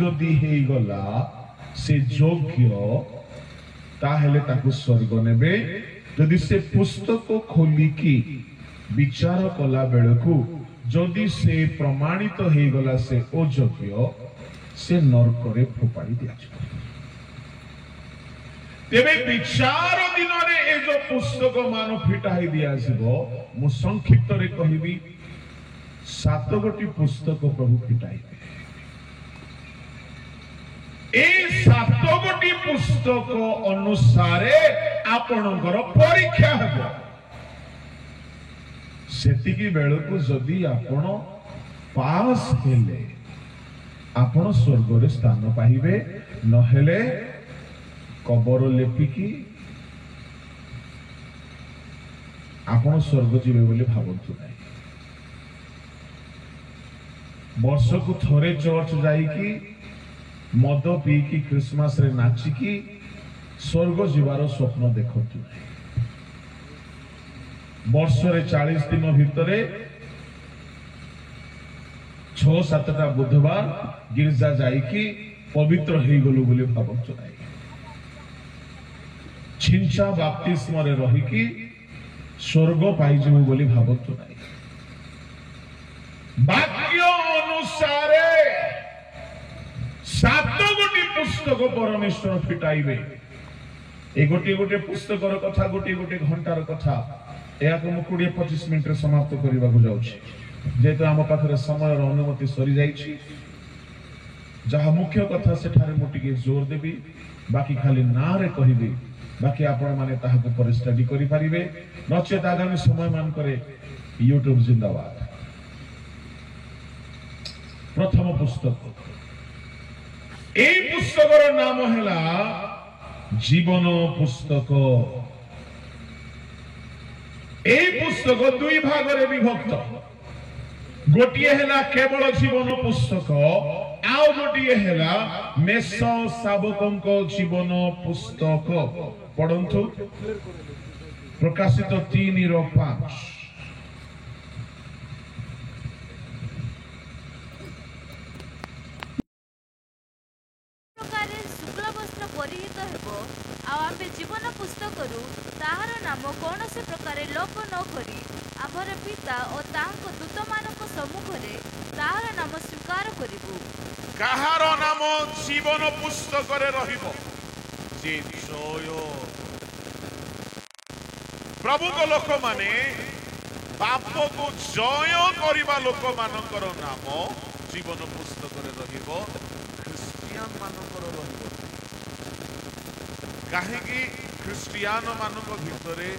जदि हे गला से योग्य ताहेले ताकु स्वर्ग नेबे जदि से पुस्तक खोलिकी विचार कला बेलकू जदि से प्रमाणित हो गला से अयोग्य से नरक रे फोपाड़ी दिया तेबे विचार दिन रे ए जो पुस्तक मान फिटाई दिया जीवो मु संक्षिप्त रे कहिबी 7 गोटी पुस्तक प्रभु फिटाई ए 7 गोटी पुस्तक अनुसारे आपणकर परीक्षा हेबो सेतिकी बेलकू जदि आपण पास हेले आपण स्वर्ग रे स्थान पाइबे नहेले कबर लेपिकी आपण स्वर्ग जीवे बोली भावतु नहीं वर्ष को थोड़े चर्च जाइकी मद पीकी क्रिसमस रे नाचिकी स्वर्ग जीवार स्वप्न देखतु नहीं वर्ष रे 40 दिन भितरे 6-7टा बुधवार गिरजा जाइकी पवित्र हे गलु बोली भावतु नहीं छिंचा बाप्तिस्म रे रहिकी स्वर्ग पाई जीवु बोली भावतु नहीं वाक्य अनुसारे 7 गोटी पुस्तक परमेश्वर फिटाइबे ए गोटी गोटी पुस्तकर कथा गोटी गोटी घंटार कथा या को 20-25 मिनिट रे समाप्त करबा को जाउछि जेतो हम पाखरे समय रो अनुमति सरी जाइछि जहा मुख्य कथा सेठारे मु टिके जोर देबी बाकी खाली ना रे कहिबी बाकी आपण माने ताहा को पर स्टडी करि परिबे नचेत आगामी समय मान करे YouTube जिंदाबाद प्रथम पुस्तक ए पुस्तकर नाम हैला जीवन पुस्तक ए पुस्तक दुई भाग रे विभक्त गोटिए हैला केवल जीवन पुस्तक आउ गोटिए हैला मेष शावकंक जीवन पुस्तक पढ़ंतु प्रकाशित 3:5 शुक्ल वस्त्र परिहित हेबो आमे जीवन पुस्तक ताहार नाम कौन से प्रकार लोप न करी आमर पिता और ताहाक दूत मानक सम्मुख रे ताहार नाम स्वीकार करिबु काहार नाम जीवन पुस्तक रे रहिबो जे जय प्रभु को लोक माने पाप को जय करिबा लोक मानकर नाम जीवन पुस्तक रे रहिबो क्रिश्चियन मानकर रहिबो काहे कि क्रिश्चियन मानक भितरे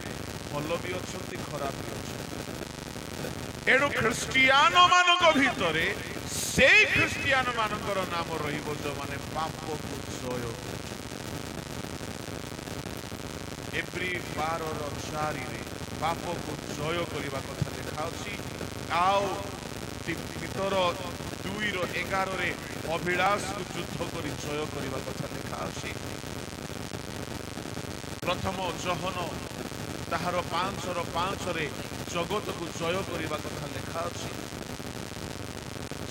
भल भी अछंती खराब भी अछंती एणु क्रिश्चियन मानक भितरे से क्रिश्चियन मानकर नाम रहिबो जो माने पाप को जय एप्री 12:4 रे पाप को जय करिबा कथा लिखा अछि आउ तीतर 2:11 रे अभिलाष को युद्ध करी जय करिबा कथा लिखा अछि प्रथम जहन ताहार 5:5 रे जगत को जय करिबा कथा लिखा अछि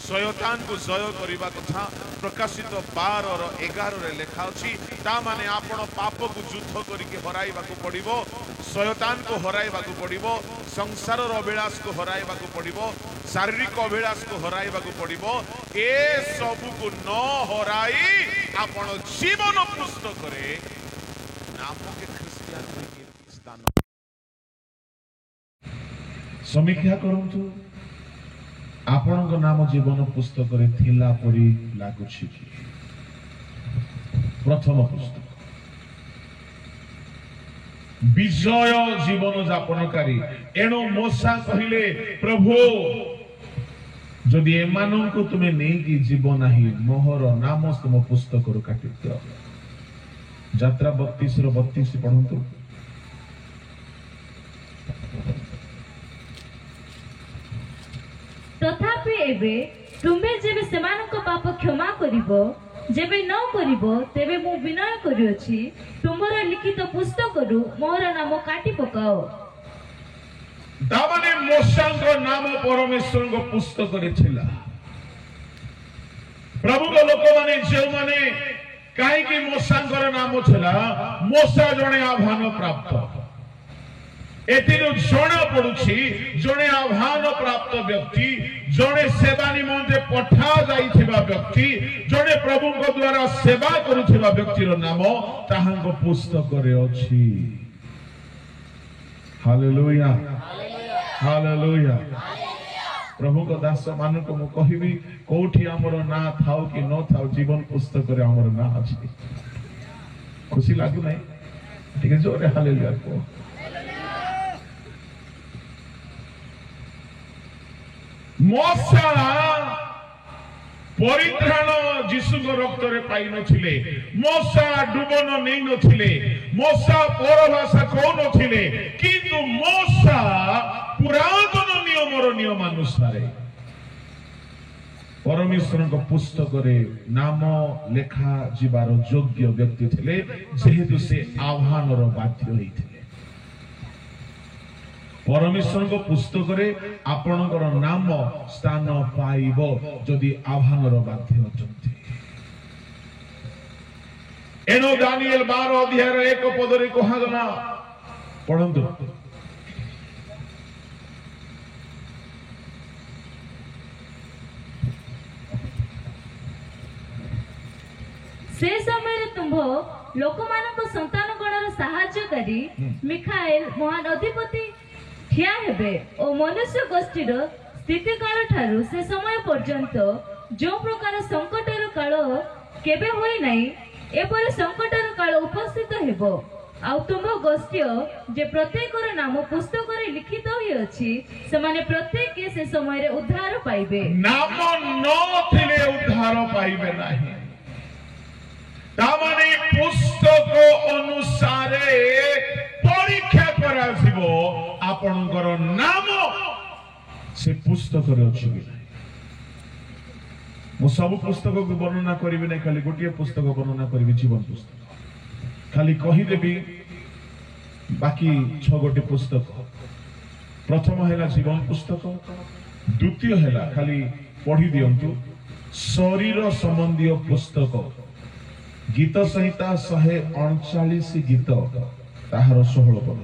शयतान को जय करिबा कथा प्रकाशित 12:11 रे लिखा अछि ता माने आपण पाप को युद्ध करिके हराइबा को पड़िबो शयतान को हराइबा को पड़िबो संसार रो अभिलाष को हराइबा को पड़िबो शारीरिक अभिलाष को हराइबा को पड़िबो ए सब को न हराई आपण जीवन पुस्तक रे नाम के क्रिश्चियन के स्थान समीक्षा करंतु आपणक नाम जीवन पुस्तक रे थिला परी लागुछि कि प्रथम पुस्तक विजय जीवन यापनकारी एणु मोसा कहिले प्रभु जदि एमानंकु तुमे नहीं कि जीवन नाही मोहर नाम तुम पुस्तक रो काटि दियो यात्रा 32:32 पढंतु तथापि एबे तुमे जेबे सेमानक पाप क्षमा करिवो जेबे न करिवो तेबे मु विनय करियोछि तुमरा लिखित पुस्तक रु मोर नाम काटी पकाओ दामने मोसांक नाम परमेश्वर को पुस्तक रे थिला प्रभु को लोक माने जो माने कहीं मूसांकर नाम छला मूसा जने आह्वान प्राप्त एथिरु जना पड़ुछि जने आह्वान प्राप्त व्यक्ति जने सेवा निमंते पठा जाइथिबा व्यक्ति जने प्रभु को द्वारा सेवा करुथिबा व्यक्तिर नाम ताहांको पुस्तक रे अछि। Hallelujah hallelujah. प्रभु को दास मान को मु कहिबी कोठी हमर ना थाउ कि न थाउ जीवन पुस्तक रे हमर ना अछि। खुशी लागु नै ठीक है जोरे हालेलुया को। मूसा परित्राण जीशु रक्त रे पाई नथिले मूसा डुबन नै नथिले मूसा परभाषा कहू नथिले किंतु मूसा पुरातन नियमर नियमानुसार परमेश्वर को पुस्तक रे नाम लेखा जीवार योग्य व्यक्ति थिले जेहेतु से आह्वान रो बाध्य होइथिले। परमेश्वर को पुस्तक रे आपनकर नाम स्थान पाइबो जदि आह्वान रो बाध्य होचंती। एनो दानिएल 12 अध्याय 1 पद रे कहा गला पढंतु। से समय तुम्भ लोकमानक संतान गणर सहायकारी मिखाएल महान अधिपति ठिया हेबे ओ मनुष्य गोष्ठीर स्थिति काल ठारू से समय पर्यंत जो प्रकार संकटर काल केबे होई नाही एपरि संकटर काल उपस्थित हेबो। आ तुम गोष्ठी जे प्रत्येकर नाम पुस्तक रे लिखित होई अछि से माने प्रत्येक के से समय रे उद्धार पाइबे। नाम न थिले उद्धार पाइबे नाही तामाने पुस्तक अनुसारे परीक्षा करा जिवो आपनकर नाम से पुस्तक रे अछि कि नाही। मु सब पुस्तक को वर्णना करिबे नै खाली गोटिए पुस्तक वर्णना करिबे जीवन पुस्तक खाली कहि देबी बाकी 6 गोटे पुस्तक। प्रथम हैला जीवन पुस्तक द्वितीय हैला खाली पढ़ी दियंतु शरीर संबंधी पुस्तक गीत संहिता 139 गीत ताहार 16 पद।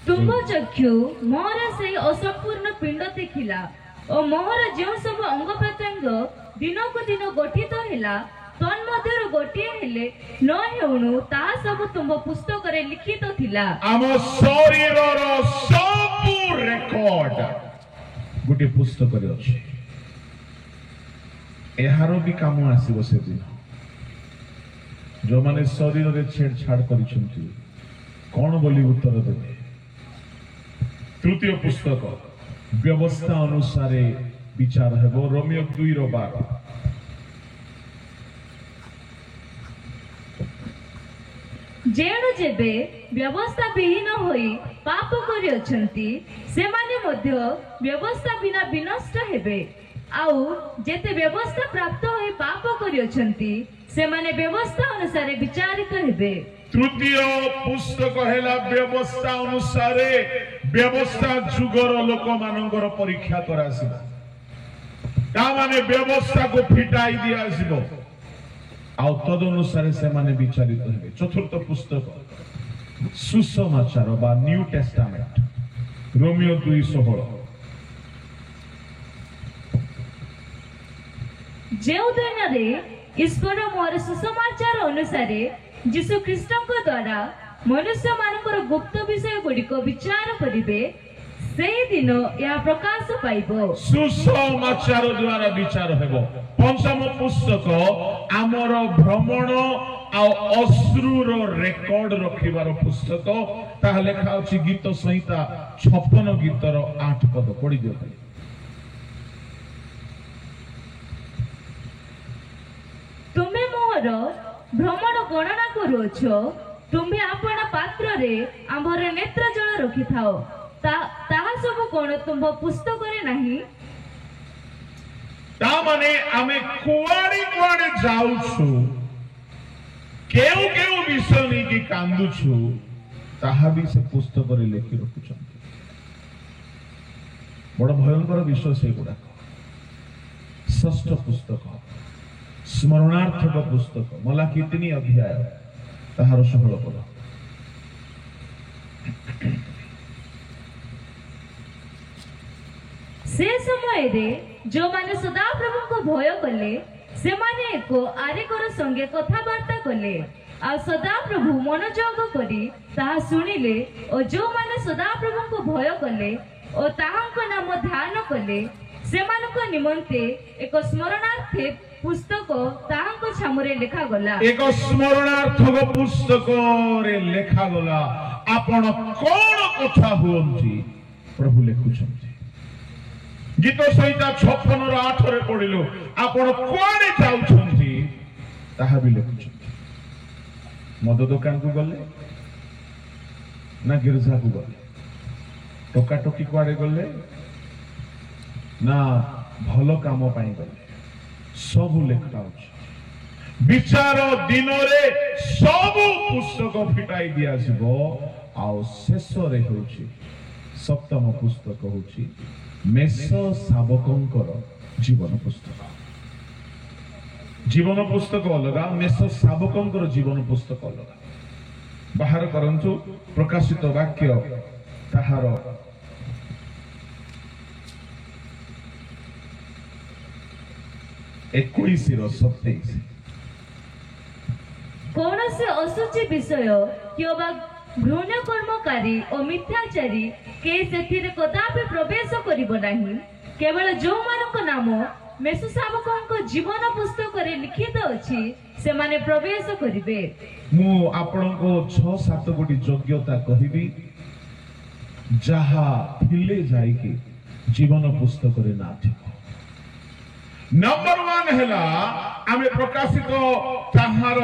तुम चक्षु मोहर से असंपूर्ण पिंड देखिला और मोहर जो सब अंग प्रत्यंग दिन को दिन गठित हैला तन्मध्यरु गोटिए हेले न हेउनु ता सब तुम पुस्तक रे लिखित थिला। आम शरीर रो सब रेकॉर्ड गोटे पुस्तक रे अछि। एहारो भी काम आसीबो से दिन जो माने शरीर रे छेड़छाड़ करिसंती कोन बोली उत्तर देबे। तृतीय पुस्तक व्यवस्था अनुसार विचार हेबो रोमियो 2:12। जेणु जेबे व्यवस्था विहीन होई पाप करि अछंती से माने मध्य व्यवस्था बिना विनष्ट हेबे आउ जेते व्यवस्था प्राप्त होई पाप करि अछंती से माने व्यवस्था अनुसार विचारित हेबे। तृतीय पुस्तक हैला व्यवस्था अनुसार व्यवस्था जुगर लोक मानकर परीक्षा करासिबो ता माने व्यवस्था को फिटाई दिया आसिबो आउ तद अनुसार से माने विचारित हेबे। चतुर्थ पुस्तक सुसमाचार बा न्यू टेस्टामेंट रोमियो 2:16। जेउ दिन रे ईश्वर मोर सुसमाचार अनुसार यीशु ख्रीष्टଙ୍କ द्वारा मनुष्य मानकर गुप्त विषय गुड़िक विचार करिवे से दिन या प्रकाश पाइबो। सुसमाचार द्वारा विचार हेबो। पंचम पुस्तक आमर भ्रमण आ अश्रुर रेकॉर्ड रखिबार पुस्तक ता लेखा अछि गीत संहिता 56 गीतर 8 पद पढ़ि दियो। तुमे मोर भ्रमण गणना करूछ तुम्हें आपण पात्र रे आंभर नेत्र जल रखि थाओ ताहा सब कोन तुम पुस्तक रे नाही। ता माने आमे कुआडी कुआडी जाउछु केउ केउ विषय नै कि कांदुछु ताहा भी से पुस्तक रे लेखि रखुछन। बड़ भयंकर विषय से गुड़ाक षष्ठ पुस्तक स्मरणार्थक पुस्तक मलाकी 3 अध्याय ताहार 16 पद से समय रे जो माने सदा प्रभु को भय कले से माने एको आरेकर संगे कथाबार्ता कले आ सदा प्रभु मनोजोग करी ताहा सुनिले और जो माने सदा प्रभु को भय कले और ताहांक नाम ध्यान कले सेमानक निमंते एक स्मरणार्थे पुस्तक ताहांक छामुरे लिखा गला एक स्मरणार्थक पुस्तक रे लेखा गला आपण कोन कथा हुंती प्रभु लिखुछंती गीत संहिता 56 रो 8 रे पढिलो आपण कोन जाउछंती ताहा भी लिखुछंती मद दुकान को गले ना गिरजा को गले टोका टोकी कुआडे गले ना भलो काम पाई गले सब लेखा विचार दिन रे सब पुस्तक फिटाई दिया जीवो आउ शेष रे होची सप्तम पुस्तक होची मेष शावकंकर जीवन पुस्तक अलगा मेष शावकंकर जीवन पुस्तक अलगा बाहर करंतु प्रकाशित वाक्य ताहार 21:27 कौन से असुचि विषय किंवा घृण्य कर्मकारी और मिथ्याचारी के सेथिरे कदापि प्रवेश करिबो नाही केवल जो मानक नाम मेष शावकंक जीवन पुस्तक रे लिखित अछि से माने प्रवेश करिवे मु आपनको 6-7 गोटी योग्यता कहिबी जहा थिले जाई के जीवन पुस्तक रे ना थिबो नंबर 1 हैला आमे प्रकाशित ताहार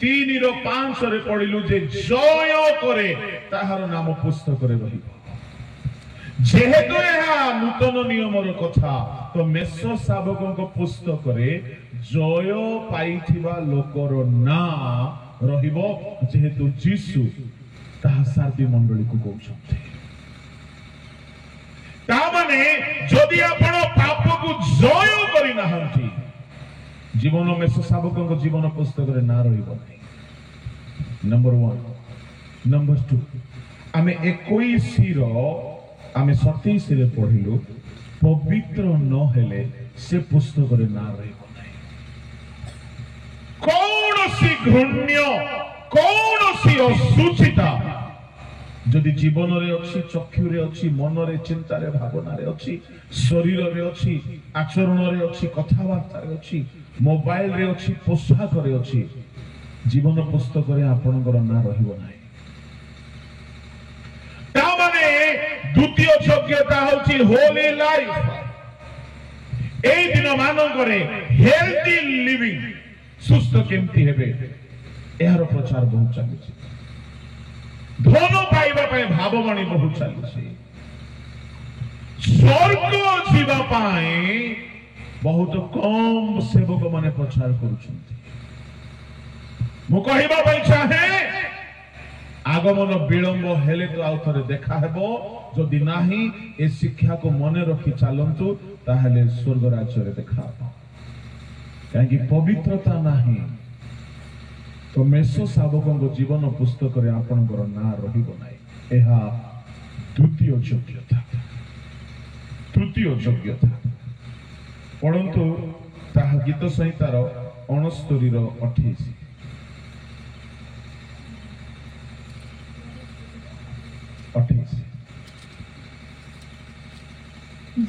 3:5 रे पढिलु जे जय करे ताहार नाम पुस्तक रे रहिबो जेहेतु यह नूतन नियमर कथा तो मेष शावकंक पुस्तक रे जय पाइथिबा लोकर ना रहिबो जेहेतु जीसु ताहा सारथी मंडली को कहउछथि ता माने जदि आपण पाप को जय करि नाहंती जीवन मेष शावकंक जीवन पुस्तक रे ना रहिबो नै नंबर 1 नंबर 2 आमे 21 रो आमे 27 रे पढिलु पवित्र न हेले से पुस्तक रे ना रहिबो नै कौनसी घृण्य कौनसी असुचिता जदि जीवन रे अछि चक्षु रे अछि मन रे चिंता रे भावना रे अछि शरीर रे अछि आचरण रे अछि कथावार्ता रे अछि मोबाइल रे अछि पोशाक रे अछि जीवन पुस्तक रे आपनकर ना रहिबो नै ता माने द्वितीय योग्यता होछि होली लाइफ एई दिन मानकरे हेल्थी लिविंग सुस्थ केमती हेबे एहार प्रचार बहुत चलिछि धन पाइबा पाए भाववाणी बहुत चलिछि स्वर्ग जीवा पाए बहुत कम सेवक माने प्रचार करूछन्ति मु कहिबा पई चाहे आगमन विलंब हेले तो आउ थरे देखा हेबो जदि नाही ए शिक्षा को मने रखी चालंतु ताहले स्वर्ग राज्य रे देखा काहे पवित्रता नाही तो मेष शावकंक जीवन पुस्तक रे आपनकर ना रहिबो नाही एहा तृतीय योग्यता परंतु ताहा गीत संहितार 69:28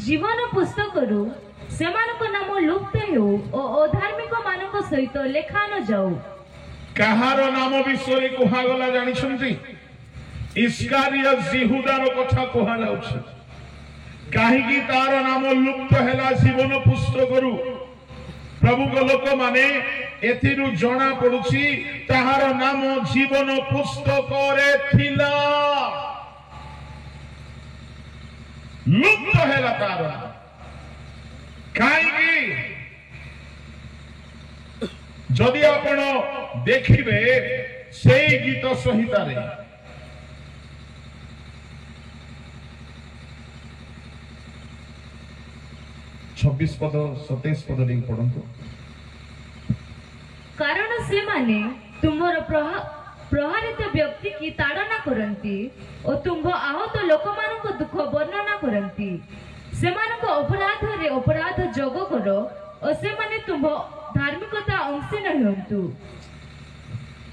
जीवन पुस्तक रु सेमानक नाम लुप्त हेउ ओ अधार्मिक मानक सहित लेखा न जाऊ कहार नाम विषय कुहा गला जानि छंती इस्कारियत यहूदार कथा कुहा जाउछि काहे कि तार नाम लुप्त हेला जीवन पुस्तक रु प्रभु को लोक माने एथिरु जणा पडुछि ताहार नाम जीवन पुस्तक रे थिला लुप्त हेला तार काहे कि जदि आपण देखिबे सेई गीत संहिता रे 26 ପଦ 27 ପଦ ଟିକେ ପଢନ୍ତୁ। କାରଣ ସେମାନେ ତୁମର ପ୍ରହାରିତ ବ୍ୟକ୍ତି କି ତାଡ଼ନା କରନ୍ତି ଓ ତୁମ୍ଭ ଆହତ ଲୋକମାନଙ୍କ ଦୁଃଖ ବର୍ଣ୍ଣନା କରନ୍ତି। ସେମାନଙ୍କ ଅପରାଧରେ ଅପରାଧ ଯୋଗ କର ଓ ସେମାନେ ତୁମ୍ଭ ଧାର୍ମିକତା ଅଂଶୀ ନ ହୁଅନ୍ତୁ।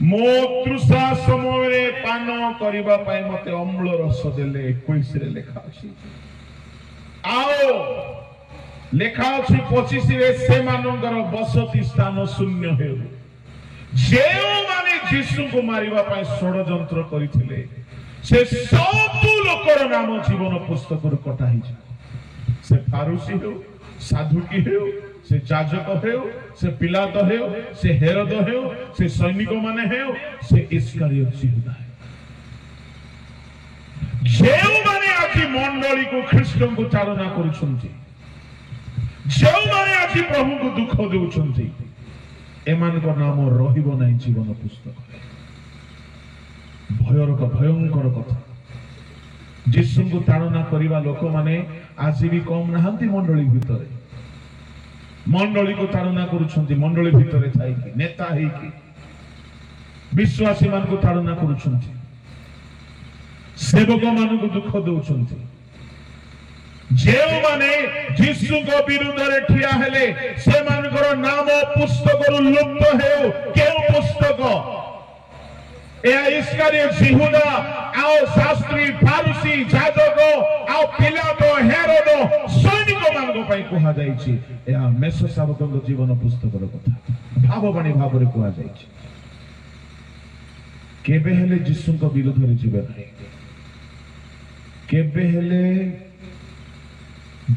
ମୋ ତୃଷା ସମୟରେ ପାନ କରିବା ପାଇଁ ମତେ ଅମ୍ଳ ରସ ଦେଲେ 21 ରେ ଲେଖା ଅଛି। ଆଉ ଲେଖା ଅଛି 25 ରେ ସେମାନଙ୍କର ବସତି ସ୍ଥାନ ଶୂନ୍ୟ ହେଉ। ଯେଉଁମାନେ ଯୀଶୁଙ୍କୁ ମାରିବା ପାଇଁ ଷଡ଼ଯନ୍ତ୍ର କରିଥିଲେ ସେ ସବୁ ଲୋକର ନାମ ଜୀବନ ପୁସ୍ତକରୁ କଟା ହେଇଯିବ। ସେ ଫାରୁସି ହେଉ, ସାଧୁକି ହେଉ, ସେ ଯାଜକ ହେଉ, ସେ ପିଲାତ ହେଉ, ସେ ହେରୋଦ ହେଉ, ସେ ସୈନିକ ମାନେ ହେଉ, ସେ ଇସ୍କାରିୟତ ଯିହୁଦା ହେଉ। ଯେଉଁମାନେ ଆଜି ମଣ୍ଡଳୀକୁ ଖ୍ରୀଷ୍ଟଙ୍କୁ ଚାଳନା କରୁଛନ୍ତି, ଯେଉଁମାନେ ଆଜି ପ୍ରଭୁଙ୍କୁ ଦୁଃଖ ଦେଉଛନ୍ତି, ଏମାନଙ୍କ ନାମ ରହିବ ନାହିଁ ଜୀବନ ପୁସ୍ତକରେ। ଭୟଙ୍କର କଥା। ଯୀଶୁଙ୍କୁ ତାଡ଼ନା କରିବା ଲୋକମାନେ ଆଜି ବି କମ ନାହାନ୍ତି। ମଣ୍ଡଳୀ ଭିତରେ ମଣ୍ଡଳୀକୁ ତାଡ଼ନା କରୁଛନ୍ତି। ମଣ୍ଡଳୀ ଭିତରେ ଥାଇକି ନେତା ହେଇକି ବିଶ୍ୱାସୀ ମାନଙ୍କୁ ତାଡ଼ନା କରୁଛନ୍ତି। ସେବକ ମାନଙ୍କୁ ଦୁଃଖ ଦେଉଛନ୍ତି। ଯେଉଁମାନେ ଯୀଶୁଙ୍କ ବିରୁଦ୍ଧରେ ଠିଆ ହେଲେ ସେମାନଙ୍କର ନାମ ପୁସ୍ତକରୁ ଲୁପ୍ତ ହେଉ। କେଉଁ ପୁସ୍ତକ? ଏହା ଇସ୍କାରିୟତ ଯିହୁଦା ଆଉ ଶାସ୍ତ୍ରୀ ଫାରୁସି ଯାଜକ ଆଉ ପିଲାତ ହେରୋଦ ସୈନିକ ମାନଙ୍କ ପାଇଁ କୁହାଯାଇଛି। ଏହା ମେଷ ଶାବକଙ୍କ ଜୀବନ ପୁସ୍ତକର କଥା ଭାବବାଣୀ ଭାବରେ କୁହାଯାଇଛି। କେବେ ହେଲେ ଯୀଶୁଙ୍କ ବିରୁଦ୍ଧରେ ଯିବେ ନାହିଁ। କେବେ ହେଲେ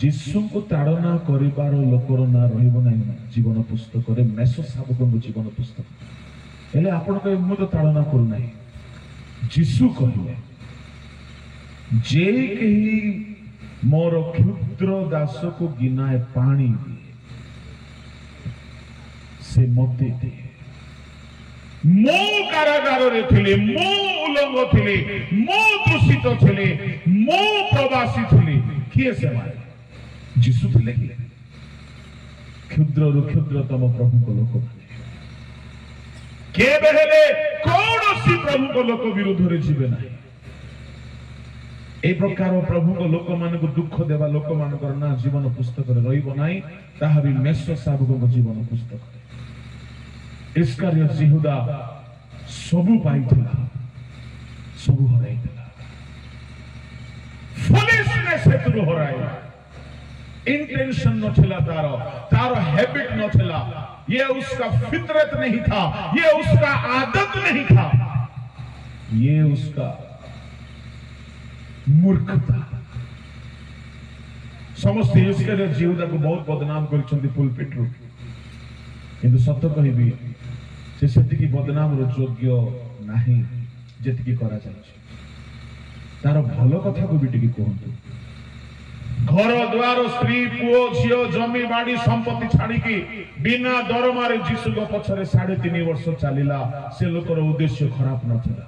ଯୀଶୁଙ୍କୁ ତାଡ଼ନା କରିବାର ଲୋକର ନାଁ ରହିବ ନାହିଁ ଜୀବନ ପୁସ୍ତକରେ, ମେଷ ଶାବକଙ୍କ ଜୀବନ ପୁସ୍ତକ। ହେଲେ ଆପଣ କହିବେ ମୁଁ ତ ତାଡ଼ନା କରୁନାହିଁ। ଯୀଶୁ କହିଲେ ଯେ କେହି ମୋର କ୍ଷୁଦ୍ର ଦାସକୁ ଗିନାଏ ପାଣି ଦିଏ ସେ ମତେ ଦିଏ। ମୁଁ କାରାଗାରରେ ଥିଲି, ମୁଁ ଉଲଙ୍ଗ ଥିଲି, ମୁଁ ଦୂଷିତ ଥିଲି, ମୁଁ ପ୍ରବାସୀ ଥିଲି। କିଏ ସେମାନେ? ଯୀଶୁ ଥିଲେ କି? କ୍ଷୁଦ୍ରରୁ କ୍ଷୁଦ୍ରତମ ପ୍ରଭୁଙ୍କ ଲୋକମାନେ କେବେ ହେଲେ କୌଣସି ପ୍ରଭୁଙ୍କ ଲୋକ ବିରୁଦ୍ଧରେ ଯିବେ ନାହିଁ। এই ପ୍ରକାର ପ୍ରଭୁଙ୍କ ଲୋକମାନଙ୍କୁ ଦୁଃଖ ଦେବା ଲୋକମାନଙ୍କର ନାଁ ଜୀବନ ପୁସ୍ତକରେ ରହିବ ନାହିଁ। ତାହା ବି ମେଷ ଶାବକଙ୍କ ଜୀବନ ପୁସ୍ତକରେ। ଇସ୍କାରିୟତ ଯିହୁଦା ସବୁ ପାଇଥିଲା, ସବୁ ହରାଇଥିଲା। ଫୁଲିଶନେସ୍ ହେତୁ ହରାଇଲା। इंटेंशन न थिला, तारो हैबिट न थिला, ये उसका फितरत नहीं था, ये उसका आदत नहीं था, ये उसका मूर्खता। समस्त इस्कारियत जिहुदा को बहुत बदनाम करछन्ती पुलपिट रु, किंतु सत्य कहबी से सेतिकी बदनाम रो योग्य नाही जेतिकी करा जायछि। तारो भलो कथा को बिटिकी कहंतु। घर द्वार स्त्री पुओ झियो जमी बाड़ी संपत्ति छाड़िकी बिना दरमारे जीशु पछरे 3.5 वर्ष चलिला। से लोकर उद्देश्य खराब नथिला।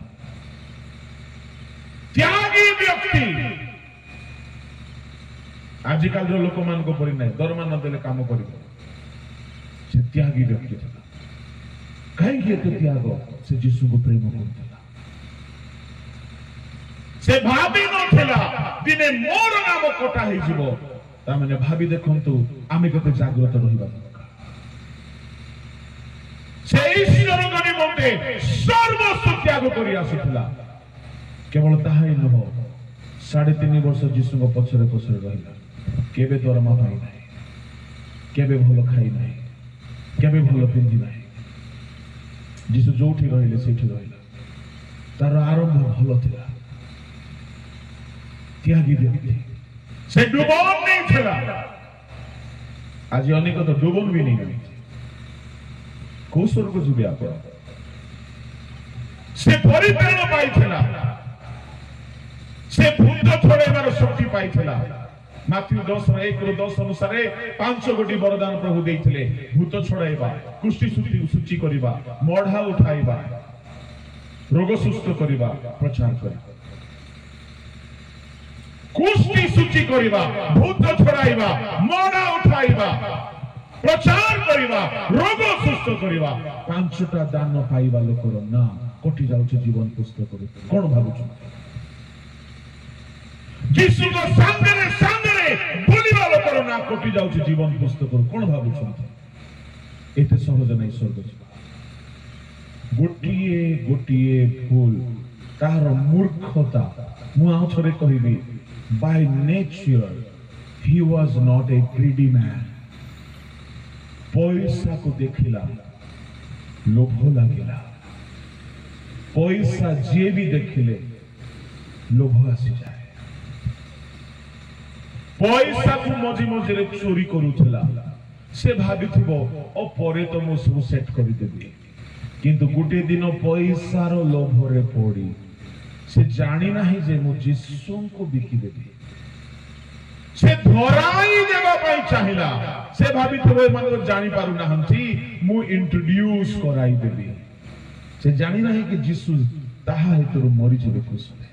त्यागी व्यक्ति आजिकल जो लोक मान को परि नै दरमा न देले काम करिबो। से त्यागी व्यक्ति था। कहीं के तो त्याग से जीशु को प्रेम करथिला। से भाभी नथिला दिने मोर नाम कोटा हे जीवो। ता माने भाभी देखंतु आमे कते जागृत रहिबा दरकार। से ईश्वर गनि मते सर्वस्व त्याग करि आसुथिला। केवल ताहाई न हो 3.5 वर्ष जीशु को पछरे पछरे रहिला। केबे दरमा पाई नाही, केबे भलो खाई नाही, केबे भलो पिंधि नाही। जीशु जोठी रहिले सेठी रहिला। तार आरंभ भलो थिला। त्यागी व्यक्ति से डुबन नहीं थिला। आज अनेक तो डुबन भी नहीं। कोसर को जुबे आप से परित्राण पाई थिला। से भूत छोड़ेबार शक्ति पाई थिला। माथ्यू 10:1-10 अनुसार 5 गोटी वरदान प्रभु देइथिले। भूत छोड़ाइबा, कुष्ठी सूची करिबा, मढ़ा उठाइबा, रोग सुस्थ करिबा, प्रचार करिबा, कुष्ठी सूची करिबा, भूत छोड़ाइबा, मढ़ा उठाइबा। ପାଇବା, ପ୍ରଚାର କରିବା, ରୋଗ ସୁସ୍ଥ କରିବା, 5ଟା ଦାନ ପାଇବା ଲୋକର ନା କଟି ଯାଉଛି ଜୀବନ ପୁସ୍ତକରୁ। କଣ ଭାବୁଛନ୍ତି? ଯୀଶୁଙ୍କ ସାଙ୍ଗରେ ସାଙ୍ଗରେ ବୁଲିବା ଲୋକର ନା କଟି ଯାଉଛି ଜୀବନ ପୁସ୍ତକରୁ। କଣ ଭାବୁଛନ୍ତି? ଏତେ ସହଜ ନାହିଁ ସ୍ୱର୍ଗ ଯିବା। ଗୋଟିଏ ଗୋଟିଏ ଭୁଲ, ତାହାର ମୂର୍ଖତା। ମୁଁ ଆଉ ଥରେ କହିବି, by nature he was not a greedy man. ପଇସାକୁ ଦେଖିଲା, ଲୋଭ ଲାଗିଲା। ପଇସା ଯିଏ ବି ଦେଖିଲେ ଲୋଭ ଆସିଯାଏ। ପଇସାକୁ ମଝି ମଝିରେ ଚୋରି କରୁଥିଲା। ସେ ଭାବିଥିବ ଓ ପରେ ତ ମୁଁ ସବୁ ସେଟ୍ କରିଦେବି, କିନ୍ତୁ ଗୋଟେ ଦିନ ପଇସାର ଲୋଭରେ ପଡି ସେ ଜାଣି ନାହିଁ ଯେ ମୁଁ ଯୀଶୁଙ୍କୁ ବିକିଦେବି। ସେ ଧରାଇ ଦେବା ପାଇଁ ଚାହିଁଲା। ସେ ଭାବିଥିବ ଏମାନେ ଜାଣି ପାରୁନାହାନ୍ତି, ମୁଁ ଇଣ୍ଟ୍ରୋଡ୍ୟୁସ କରାଇଦେବି। ସେ ଜାଣି ନାହିଁ କି ଯୀଶୁ ତାହା ହେତୁରୁ ମରିଯିବେ କୁଶଳେ।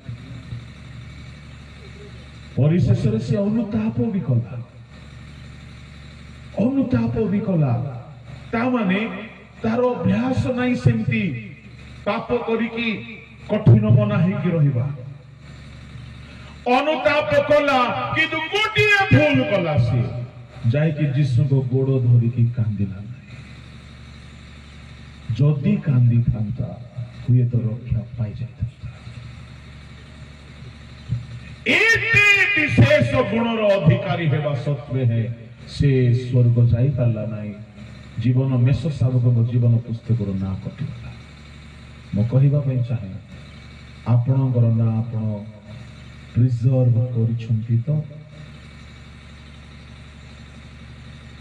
ପରିଶେଷରେ ସେ ଅନୁତାପ ବି କଲା, ଅନୁତାପ ବି କଲା। ତା ମାନେ ତାର ଅଭ୍ୟାସ ନାହିଁ ସେମିତି ପାପ କରିକି କଠିନ ମନା ହେଇକି ରହିବା। ଅନୁତାପ କଲା, କିନ୍ତୁ ଗୋଟିଏ ଭୁଲ କଲା। ସେ ଯାଇକି ଯୀଶୁଙ୍କ ଗୋଡ ଧରିକି କାନ୍ଦିଲା ନାହିଁ। ଯଦି କାନ୍ଦିଥାନ୍ତା ହୁଏତ ରକ୍ଷା ପାଇଯାଇଥାନ୍ତା। ଏତେ ବିଶେଷ ଗୁଣର ଅଧିକାରୀ ହେବା ସତ୍ତ୍ୱେ ସେ ସ୍ୱର୍ଗ ଯାଇପାରିଲା ନାହିଁ। ଜୀବନ ମେଷ ଶାବକଙ୍କ ଜୀବନ ପୁସ୍ତକରୁ ନାଁ କଟିଗଲା। ମୁଁ କହିବା ପାଇଁ ଚାହେଁ, ଆପଣଙ୍କର ନାଁ ଆପଣ ପ୍ରିଜର୍ଭ କରିଛନ୍ତି ତ?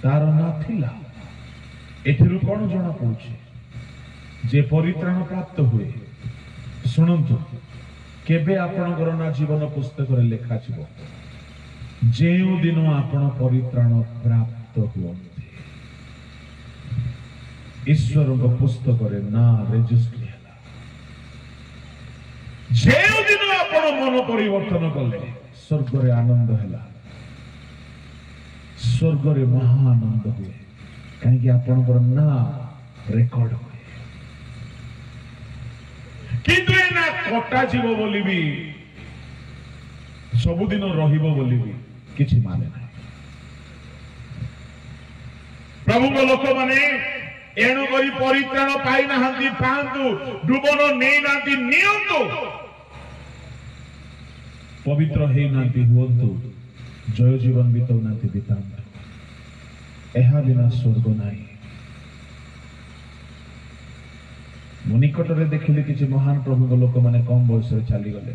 ତାର ନାଁ ଥିଲା। ଏଥିରୁ କଣ ଜଣା ପଡୁଛି? ଯେ ପରିତ୍ରାଣ ପ୍ରାପ୍ତ ହୁଏ, ଶୁଣନ୍ତୁ, କେବେ ଆପଣଙ୍କର ନା ଜୀବନ ପୁସ୍ତକରେ ଲେଖାଯିବ ଯେଉଁ ଦିନ ଆପଣ ପରିତ୍ରାଣ ପ୍ରାପ୍ତ ହୁଅନ୍ତି। ଈଶ୍ୱରଙ୍କ ପୁସ୍ତକରେ ନା ରେଜିଷ୍ଟ୍ରି ହେଲା। ଯେଉଁ ଦିନ ଆପଣ ମନ ପରିବର୍ତ୍ତନ କଲେ, ସ୍ୱର୍ଗରେ ଆନନ୍ଦ ହେଲା। ସ୍ୱର୍ଗରେ ମହା ଆନନ୍ଦ ହୁଏ, କାହିଁକି ଆପଣଙ୍କର ନା ରେକର୍ଡ ହୁଏ। କିନ୍ତୁ ଏ ନା କଟାଯିବ ବୋଲି ବି, ସବୁଦିନ ରହିବ ବୋଲି ବି କିଛି ମାନେ ନାହିଁ। ପ୍ରଭୁଙ୍କ ଲୋକମାନେ ଏଣୁ କରି ପରିତ୍ରାଣ ପାଇନାହାନ୍ତି, ପାଆନ୍ତୁ। ଡୁବନ ନେଇନାହାନ୍ତି, ନିଅନ୍ତୁ। ପବିତ୍ର ହେଇନାହାନ୍ତି, ହୁଅନ୍ତୁ। ଜୟ ଜୀବନ ବିତାଉନାହାନ୍ତି, ବିତାନ୍ତୁ। ଏହା ବିନା ସ୍ୱର୍ଗ ନାହିଁ। ମୁଁ ନିକଟରେ ଦେଖିଲି କିଛି ମହାନ ପ୍ରଭୁଙ୍କ ଲୋକମାନେ କମ ବୟସରେ ଚାଲିଗଲେ।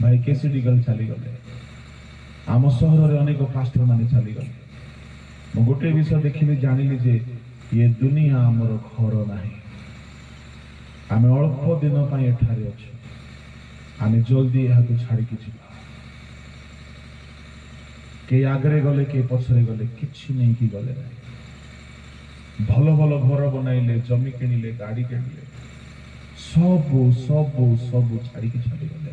ଭାଇ କେସିଡି ଗଲ ଚାଲିଗଲେ। ଆମ ସହରରେ ଅନେକ ପାଷ୍ଟର ମାନେ ଚାଲିଗଲେ। ମୁଁ ଗୋଟିଏ ବିଷୟ ଦେଖିଲି, ଜାଣିଲି ଯେ ଏ ଦୁନିଆ ଆମର ଘର ନାହିଁ। ଆମେ ଅଳ୍ପ ଦିନ ପାଇଁ ଏଠାରେ ଅଛୁ। ଆମେ ଜଲ୍ଦି ଏହାକୁ ଛାଡ଼ିକି ଯିବା। କେହି ଆଗରେ ଗଲେ, କେହି ପଛରେ ଗଲେ, କିଛି ନେଇକି ଗଲେ ନାହିଁ। ଭଲ ଭଲ ଘର ବନାଇଲେ, ଜମି କିଣିଲେ, ଗାଡି କିଣିଲେ, ସବୁ ସବୁ ସବୁ ଛାଡ଼ିକି ଚାଲିଗଲେ।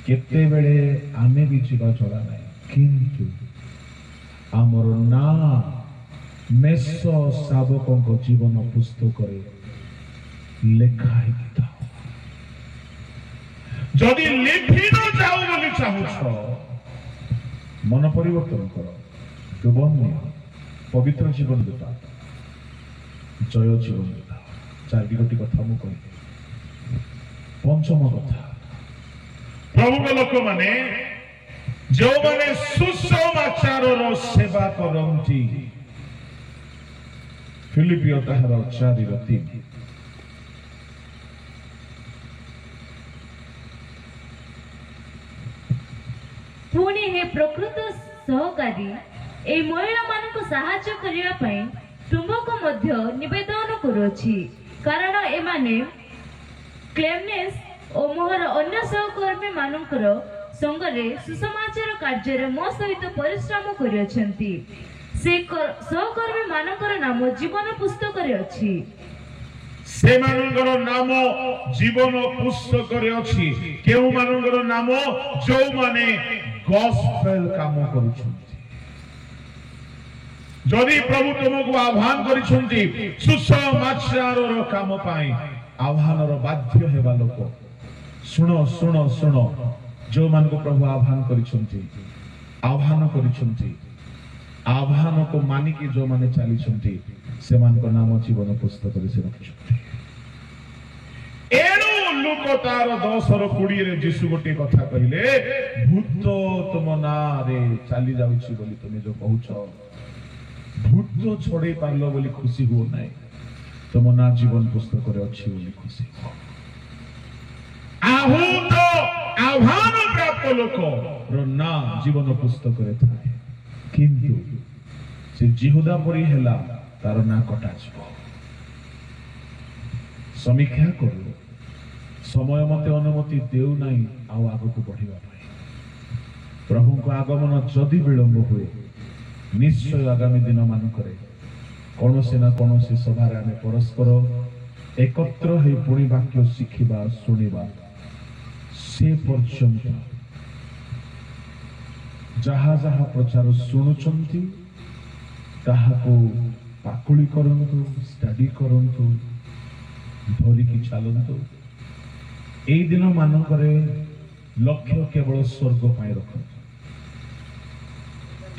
କେତେବେଳେ ଆମେ ବି ଯିବା ଜଣା ନାହିଁ, କିନ୍ତୁ ଆମର ନାଁ ମେଷ ଶାବକଙ୍କ ଜୀବନ ପୁସ୍ତକରେ ଲେଖା ହେଇକି ଥାଉ। ଯଦି ଲେଖି ନ ଯାଉ ବୋଲି ଚାହୁଁଛ, ମନ ପରିବର୍ତ୍ତନ କର, ଡୁବନ ନିଅ, ପବିତ୍ର ଜୀବନ ବିତା, ଜୟ ଜୀବନ ବିତା। 4ଟି କଥା ମୁଁ କହିଲି। ପଞ୍ଚମ କଥା, ପ୍ରଭୁଙ୍କ ଲୋକମାନେ ଯେଉଁମାନେ ସୁସମାଚାରର ସେବା କରନ୍ତି, ଫିଲିପିଓ ତାହାର 4:3। ପୁଣି ହେ ପ୍ରକୃତ ସହକାରୀ, এই ମହିଳାମାନଙ୍କୁ ସାହାଯ୍ୟ କରିବା ପାଇଁ ତୁମକୁ ମଧ୍ୟ ନିବେଦନ କରୁଅଛି, କାରଣ ଏମାନେ କ୍ଲେମେନ୍ସ ଓ ମୋହର ଅନ୍ୟ ସହକର୍ମୀ ମାନଙ୍କର ସଙ୍ଗରେ ସୁସମାଚାର କାର୍ଯ୍ୟରେ ମୋ ସହିତ ପରିଶ୍ରମ କରିଅଛନ୍ତି। ସେ ସହକର୍ମୀ ମାନଙ୍କର ନାମ ଜୀବନ ପୁସ୍ତକରେ ଅଛି। ସେମାନଙ୍କର ନାମ ଜୀବନ ପୁସ୍ତକରେ ଅଛି। କେଉଁମାନଙ୍କର ନାମ? ଯେଉଁମାନେ ଗସ୍ପେଲ କାମ କରୁଛନ୍ତି। যদি প্রভু তোমাকে আহ্বান করিছন্তি সুসমাচারর কাম পাই আহ্বানর বাধ্য হেবা লোক শুণ শুণ শুণ ଯୋଉମାନଙ୍କୁ ପ୍ରଭୁ ଆହ୍ୱାନ କରିଛନ୍ତି ଆହ୍ୱାନ କରିଛନ୍ତି ଆହ୍ୱାନକୁ ମାନିକି ଯୋଉମାନେ ଚାଲିଛନ୍ତି ସେମାନଙ୍କ ନାମ ଜୀବନ ପୁସ୍ତକରେ ସେ ରଖିଛନ୍ତି। ଏଣୁ ଲୋକ ତାର 10:20ରେ ଯୀଶୁ ଗୋଟିଏ କଥା କହିଲେ, ଭୂତ ତୁମ ନାଁରେ ଚାଲି ଯାଉଛି ବୋଲି ତୁମେ ଯୋଉ କହୁଛ, ଭୂତ ଛଡେଇ ପାରିଲ ବୋଲି ଖୁସି ହୁଅ ନାହିଁ, ତୁମ ନାଁ ଜୀବନ ପୁସ୍ତକରେ ଅଛି ବୋଲି ଖୁସି ହୁଅ। ଆହୂତ ଆହ୍ୱାନ ପ୍ରାପ୍ତ ଲୋକର ନାଁ ଜୀବନ ପୁସ୍ତକରେ ଥାଏ, କିନ୍ତୁ ସେ ଜିହୁଦା ପରି ହେଲା ତାର ନାଁ କଟାଯିବ। ସମୀକ୍ଷା କରୁ, ସମୟ ମତେ ଅନୁମତି ଦେଉ ନାହିଁ ଆଉ ଆଗକୁ ବଢିବା ପାଇଁ। ପ୍ରଭୁଙ୍କ ଆଗମନ ଯଦି ବିଳମ୍ବ ହୁଏ, ନିଶ୍ଚୟ ଆଗାମୀ ଦିନ ମାନଙ୍କରେ କୌଣସି ନା କୌଣସି ସଭାରେ ଆମେ ପରସ୍ପର ଏକତ୍ର ହୋଇ ପୁଣି ବାକ୍ୟ ଶିଖିବା ଶୁଣିବା। ସେ ପର୍ଯ୍ୟନ୍ତ ଯାହା ଯାହା ପ୍ରଚାର ଶୁଣୁଛନ୍ତି ତାହାକୁ ପାକୁଳି କରନ୍ତୁ, ଷ୍ଟଡି କରନ୍ତୁ, ଧରିକି ଚାଲନ୍ତୁ। ଏଇ ଦିନ ମାନଙ୍କରେ ଲକ୍ଷ୍ୟ କେବଳ ସ୍ୱର୍ଗ ପାଇଁ ରଖନ୍ତୁ,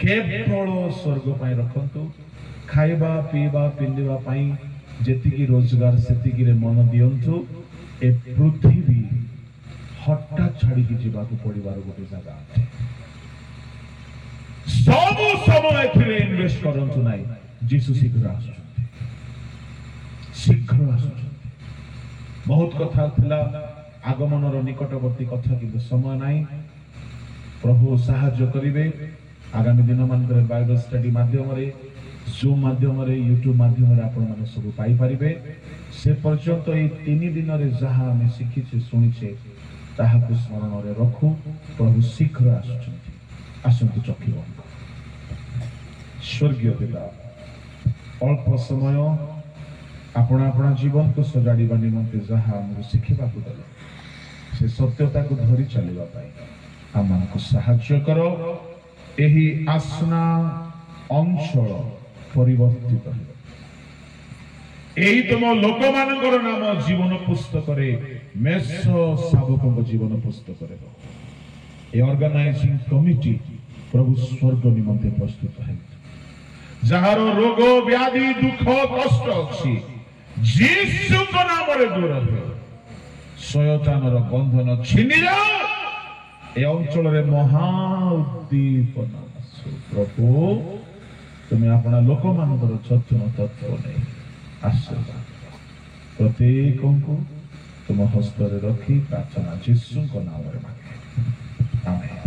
କେବଳ ସ୍ୱର୍ଗ ପାଇଁ ରଖନ୍ତୁ। ଖାଇବା ପିଇବା ପିନ୍ଧିବା ପାଇଁ ଯେତିକି ରୋଜଗାର ସେତିକିରେ ମନ ଦିଅନ୍ତୁ। ଏ ପୃଥିବୀ ହଠାତ୍ ଛାଡିକି ଯିବାକୁ ପଡିବାର ଗୋଟେ ଜାଗା ଅଛି। ସବୁ ସମୟ ଏଥିରେ ଇନଭେଷ୍ଟ କରନ୍ତୁ ନାହିଁ। ଯୀଶୁ ଶୀଘ୍ର ଆସୁଛନ୍ତି, ଶୀଘ୍ର ଆସୁଛନ୍ତି। ବହୁତ କଥା ଥିଲା ଆଗମନର ନିକଟବର୍ତ୍ତୀ କଥା, କିନ୍ତୁ ସମୟ ନାହିଁ। ପ୍ରଭୁ ସାହାଯ୍ୟ କରିବେ। ଆଗାମୀ ଦିନ ମାନଙ୍କରେ ବାଇବଲ ଷ୍ଟଡି ମାଧ୍ୟମରେ, ଜୁମ୍ ମାଧ୍ୟମରେ, ୟୁଟ୍ୟୁବ ମାଧ୍ୟମରେ ଆପଣମାନେ ସବୁ ପାଇପାରିବେ। ସେ ପର୍ଯ୍ୟନ୍ତ ଏଇ 3 ଦିନରେ ଯାହା ଆମେ ଶିଖିଛେ ଶୁଣିଛେ ତାହାକୁ ସ୍ମରଣରେ ରଖୁ। ପ୍ରଭୁ ଶୀଘ୍ର ଆସୁଛନ୍ତି। ଆସନ୍ତୁ ଚକ୍ଷୁ ବନ୍ଦ। ସ୍ୱର୍ଗୀୟ ପିତା, ଅଳ୍ପ ସମୟ ଆପଣ ଆପଣ ଜୀବନକୁ ସଜାଡ଼ିବା ନିମନ୍ତେ ଯାହା ଆମକୁ ଶିଖିବାକୁ ଦେଲେ, ସେ ସତ୍ୟତାକୁ ଧରି ଚାଲିବା ପାଇଁ ଆମମାନଙ୍କୁ ସାହାଯ୍ୟ କର। ଏହି ଆସନା ଅଞ୍ଚଳ ପରିବର୍ତ୍ତିତ ହେବ। ଏହି ତୁମ ଲୋକମାନଙ୍କର ନାମ ଜୀବନ ପୁସ୍ତକରେ, ମେଷ ଶାବକଙ୍କ ଜୀବନ ପୁସ୍ତକରେ। ଏ ଅର୍ଗାନାଇଜିଂ କମିଟି ପ୍ରଭୁ ସ୍ୱର୍ଗ ନିମନ୍ତେ ପ୍ରସ୍ତୁତ ହେବ। ଯାହାର ରୋଗ ବ୍ୟାଧି ଦୁଃଖ କଷ୍ଟ ଅଛି, ଯୀଶୁଙ୍କ ନାମରେ ଦୂର ହେଉ। ଶୟତାନର ବନ୍ଧନ ଛିଣ୍ଡିଯାଉ। ଏ ଅଞ୍ଚଳରେ ମହା ଉଦ୍ଦୀପନା ଆସୁ। ପ୍ରଭୁ ତୁମେ ଆପଣା ଲୋକମାନଙ୍କର ଯତ୍ନ ତତ୍ତ୍ୱ ନେଇ ଆଶୀର୍ବାଦ ପ୍ରତ୍ୟେକଙ୍କୁ ତୁମ ହସ୍ତରେ ରଖି ପ୍ରାର୍ଥନା ଯୀଶୁଙ୍କ ନାମରେ ମାଗେ। ଆମେନ୍।